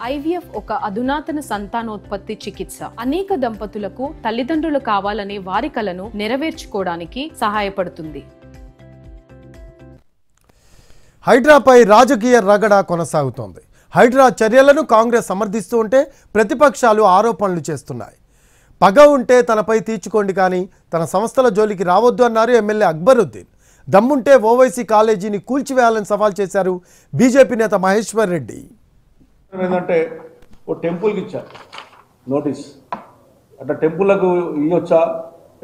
IVF ఒక అధునాతన సంతానోత్పత్తి చికిత్స. అనేక దంపతులకు తల్లిదండ్రులు కావాలనే వారి కలను నెరవేర్చుకోవడానికి సహాయపడుతుంది. హైడ్రాపై రాజకీయ రగడ కొనసాగుతోంది. హైడ్రా చర్యలను కాంగ్రెస్ సమర్థిస్తూ ఉంటే ప్రతిపక్షాలు ఆరోపణలు చేస్తున్నాయి. పగ ఉంటే తనపై తీర్చుకోండి కానీ తన సంస్థల జోలికి రావద్దు అన్నారు ఎమ్మెల్యే అక్బరుద్దీన్. దమ్ముంటే ఓవైసీ కాలేజీని కూల్చివేయాలని సవాల్ చేశారు బీజేపీ నేత మహేశ్వర్ రెడ్డి. ఏంటంటే ఓ టెంపుల్కి ఇచ్చారు నోటీస్, అట్లా టెంపుల్లకు ఇవ్వచ్చా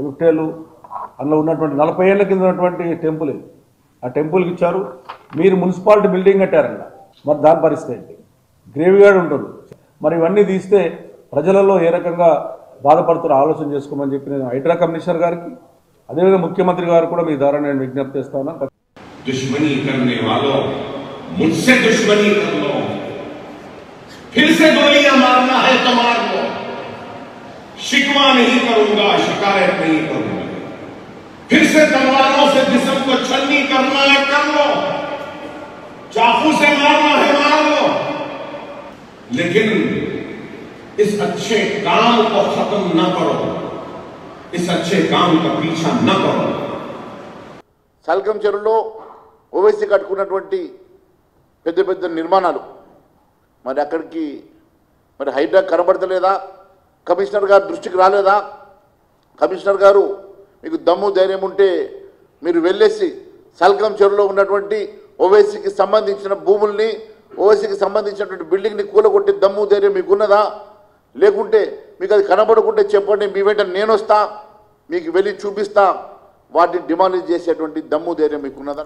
ఎఫ్టేలు అందులో ఉన్నటువంటి 40 ఏళ్ళ కింద ఉన్నటువంటి టెంపుల్ ఇది. ఆ టెంపుల్కి ఇచ్చారు. మీరు మున్సిపాలిటీ బిల్డింగ్ కట్టారన్న, మరి దాని పరిస్థితి ఏంటి? గ్రేవ్ యార్డ్ ఉంటుంది. మరి ఇవన్నీ తీస్తే ప్రజలలో ఏ రకంగా బాధపడుతారో ఆలోచన చేసుకోమని చెప్పి నేను హైడ్రా కమిషనర్ గారికి, అదేవిధంగా ముఖ్యమంత్రి గారు కూడా మీ ద్వారా నేను విజ్ఞప్తి చేస్తాను. दुश्मनी करने वालों, मुझसे दुश्मनी कर लो, फिर से गोलियां मारना है तो मार लो, शिकवा नहीं करूंगा, शिकायत नहीं करूंगा, फिर से तलवारों से जिस्म को छन्नी करना है कर लो, चाकू से मारना है मार लो, लेकिन इस अच्छे काम को खत्म न करो, इस अच्छे काम का पीछा न करो. సల్కం చెరువులో ఓవైసీ కట్టుకున్నటువంటి పెద్ద పెద్ద నిర్మాణాలు మరి అక్కడికి మరి హైడ్రా కనబడతలేదా? కమిషనర్ గారు దృష్టికి రాలేదా? కమిషనర్ గారు మీకు దమ్ము ధైర్యం ఉంటే మీరు వెళ్ళేసి సల్కం చెరువులో ఉన్నటువంటి ఓవైసీకి సంబంధించిన భూముల్ని, ఓవైసీకి సంబంధించినటువంటి బిల్డింగ్ని కూలగొట్టే దమ్ము ధైర్యం మీకున్నదా? లేకుంటే మీకు అది కనబడకుంటే చెప్పండి, మీ వెంట నేను వస్తా, మీకు వెళ్ళి చూపిస్తా, వాటిని డిమాలిష్ చేసేటువంటి దమ్ము ధైర్యం మీకున్నదా?